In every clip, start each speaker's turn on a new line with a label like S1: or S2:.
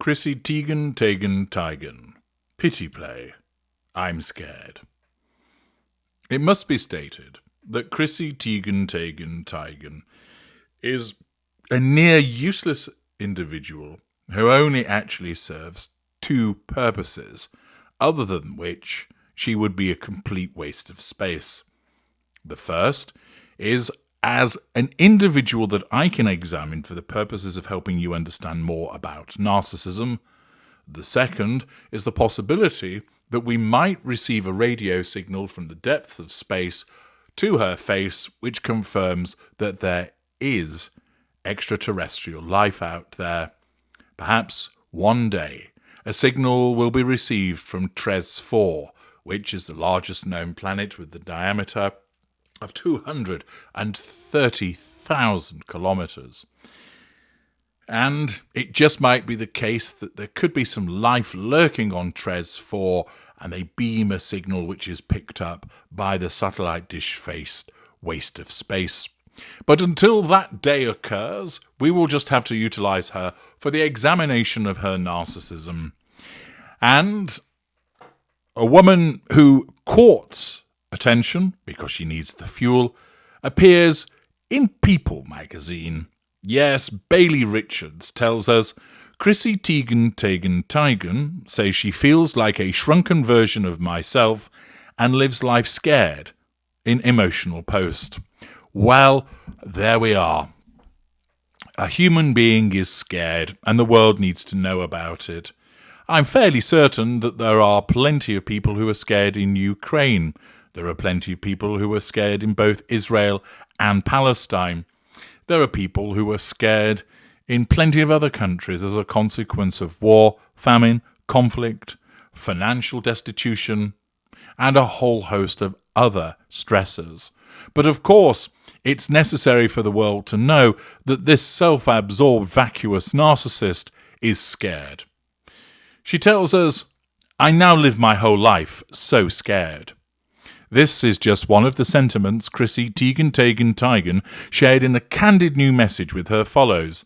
S1: Chrissy Teigen. Pity play. I'm scared. It must be stated that Chrissy Teigen is a near useless individual who only actually serves two purposes, other than which she would be a complete waste of space. The first is as an individual that I can examine for the purposes of helping you understand more about narcissism. The second is the possibility that we might receive a radio signal from the depths of space to her face, which confirms that there is extraterrestrial life out there. Perhaps one day a signal will be received from Tres 4, which is the largest known planet with the diameter of 230,000 kilometers. And it just might be the case that there could be some life lurking on Tres 4, and they beam a signal which is picked up by the satellite dish-faced waste of space. But until that day occurs, we will just have to utilize her for the examination of her narcissism. And a woman who courts attention, because she needs the fuel, appears in People magazine. Yes, Bailey Richards tells us, Chrissy Teigen says she feels like a shrunken version of myself and lives life scared in emotional post. Well, there we are. A human being is scared and the world needs to know about it. I'm fairly certain that there are plenty of people who are scared in Ukraine. There are plenty of people who are scared in both Israel and Palestine. There are people who are scared in plenty of other countries as a consequence of war, famine, conflict, financial destitution, and a whole host of other stressors. But of course, it's necessary for the world to know that this self-absorbed, vacuous narcissist is scared. She tells us, I now live my whole life so scared. This is just one of the sentiments Chrissy Teigen shared in a candid new message with her followers,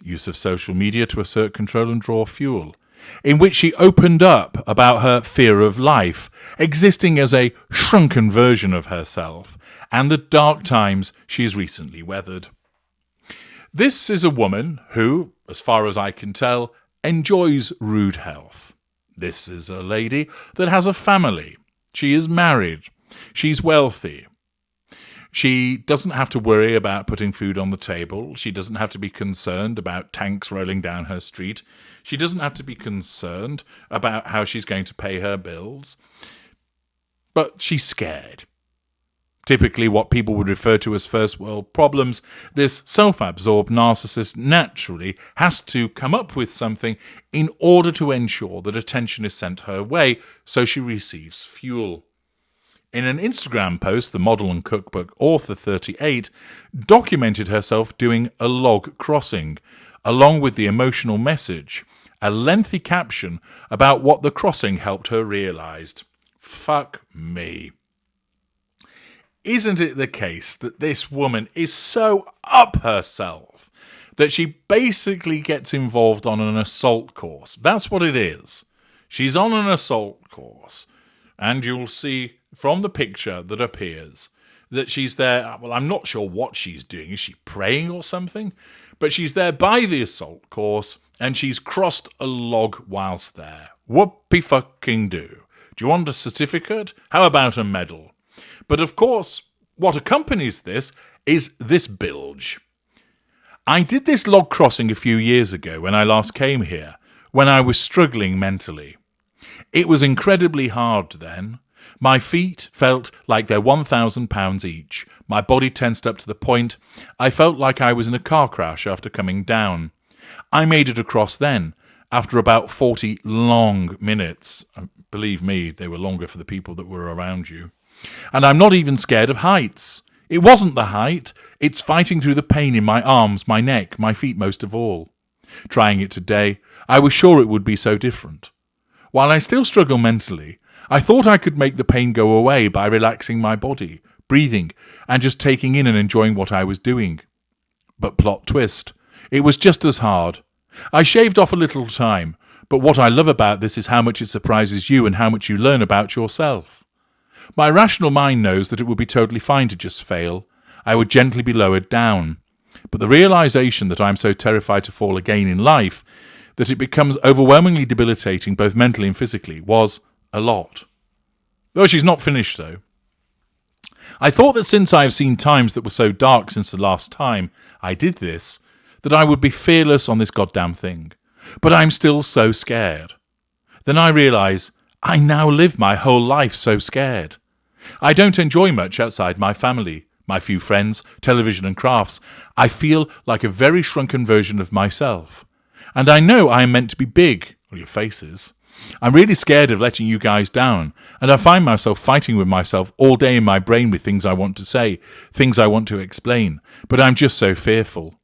S1: use of social media to assert control and draw fuel, in which she opened up about her fear of life, existing as a shrunken version of herself, and the dark times she has recently weathered. This is a woman who, as far as I can tell, enjoys rude health. This is a lady that has a family. She is married. She's wealthy. She doesn't have to worry about putting food on the table. She doesn't have to be concerned about tanks rolling down her street. She doesn't have to be concerned about how she's going to pay her bills. But she's scared. Typically what people would refer to as first world problems, this self-absorbed narcissist naturally has to come up with something in order to ensure that attention is sent her way so she receives fuel. In an Instagram post, the model and cookbook author 38 documented herself doing a log crossing, along with the emotional message, a lengthy caption about what the crossing helped her realize. Fuck me. Isn't it the case that this woman is so up herself that she basically gets involved on an assault course? That's what it is. She's on an assault course, and you'll see from the picture that appears that she's there. Well, I'm not sure what she's doing. Is she praying or something? But she's there by the assault course, and she's crossed a log whilst there. Whoopie fucking do. Do you want a certificate? How about a medal? But of course, what accompanies this is this bilge. I did this log crossing a few years ago when I last came here, when I was struggling mentally. It was incredibly hard then. My feet felt like they're 1,000 pounds each. My body tensed up to the point I felt like I was in a car crash after coming down. I made it across then, after about 40 long minutes. Believe me, they were longer for the people that were around you. And I'm not even scared of heights. It wasn't the height. It's fighting through the pain in my arms, my neck, my feet most of all. Trying it today, I was sure it would be so different. While I still struggle mentally, I thought I could make the pain go away by relaxing my body, breathing, and just taking in and enjoying what I was doing. But plot twist, it was just as hard, I shaved off a little time, but what I love about this is how much it surprises you and how much you learn about yourself. My rational mind knows that it would be totally fine to just fail. I would gently be lowered down. But the realization that I'm so terrified to fall again in life that it becomes overwhelmingly debilitating both mentally and physically was a lot. Oh, she's not finished though. I thought that since I have seen times that were so dark since the last time I did this, that I would be fearless on this goddamn thing. But I'm still so scared. Then I realise I now live my whole life so scared. I don't enjoy much outside my family, my few friends, television and crafts. I feel like a very shrunken version of myself. And I know I am meant to be big. Well, your face is. I'm really scared of letting you guys down, and I find myself fighting with myself all day in my brain with things I want to say, things I want to explain, but I'm just so fearful.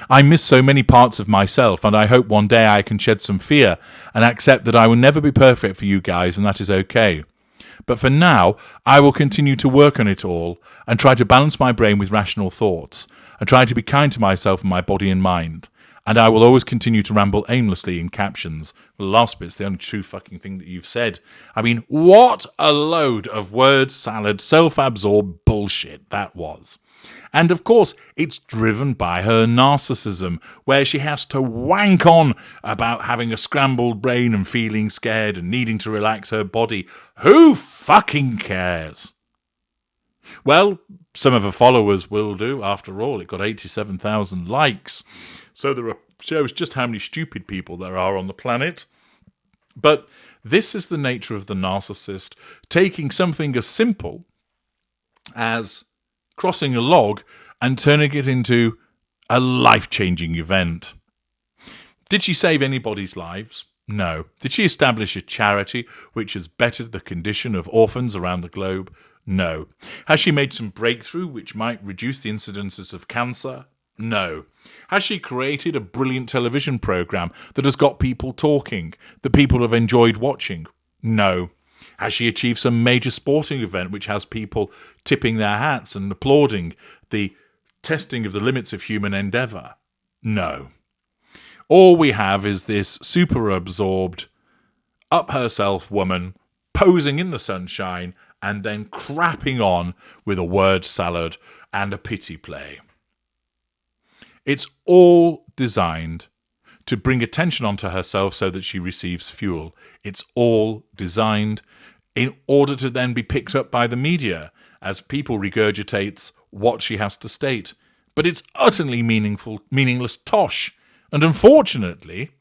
S1: I miss so many parts of myself, and I hope one day I can shed some fear and accept that I will never be perfect for you guys, and that is okay. But for now, I will continue to work on it all and try to balance my brain with rational thoughts and try to be kind to myself and my body and mind. And I will always continue to ramble aimlessly in captions. The last bit's the only true fucking thing that you've said. I mean, what a load of word salad, self-absorbed bullshit that was. And of course, it's driven by her narcissism, where she has to wank on about having a scrambled brain and feeling scared and needing to relax her body. Who fucking cares? Well, some of her followers will do. After all, it got 87,000 likes. So there shows just how many stupid people there are on the planet. But this is the nature of the narcissist, taking something as simple as crossing a log and turning it into a life-changing event. Did she save anybody's lives? No. Did she establish a charity which has bettered the condition of orphans around the globe? No. Has she made some breakthrough which might reduce the incidences of cancer? No. Has she created a brilliant television program that has got people talking, that people have enjoyed watching? No. Has she achieved some major sporting event which has people tipping their hats and applauding the testing of the limits of human endeavour? No. All we have is this super-absorbed, up-herself woman posing in the sunshine and then crapping on with a word salad and a pity play. It's all designed to bring attention onto herself so that she receives fuel. It's all designed in order to then be picked up by the media as people regurgitates what she has to state. But it's utterly meaningless tosh. And unfortunately,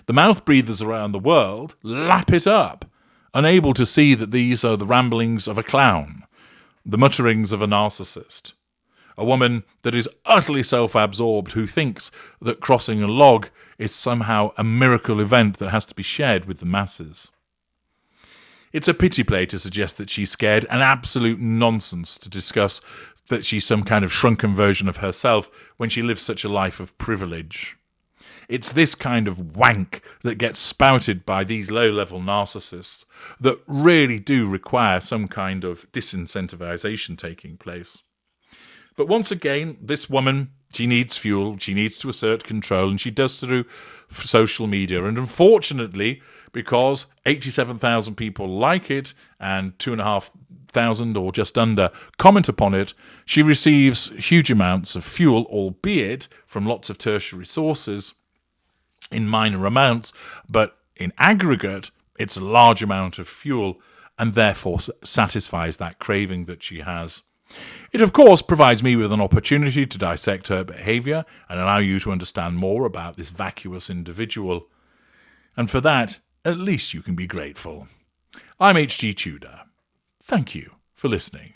S1: the mouth breathers around the world lap it up, unable to see that these are the ramblings of a clown, the mutterings of a narcissist. A woman that is utterly self-absorbed, who thinks that crossing a log is somehow a miracle event that has to be shared with the masses. It's a pity play to suggest that she's scared, and absolute nonsense to discuss that she's some kind of shrunken version of herself when she lives such a life of privilege. It's this kind of wank that gets spouted by these low-level narcissists that really do require some kind of disincentivization taking place. But once again, this woman, she needs fuel, she needs to assert control, and she does through social media. And unfortunately, because 87,000 people like it and 2,500 or just under comment upon it, she receives huge amounts of fuel, albeit from lots of tertiary sources in minor amounts, but in aggregate, it's a large amount of fuel and therefore satisfies that craving that she has. It, of course, provides me with an opportunity to dissect her behaviour and allow you to understand more about this vacuous individual. And for that, at least you can be grateful. I'm H.G. Tudor. Thank you for listening.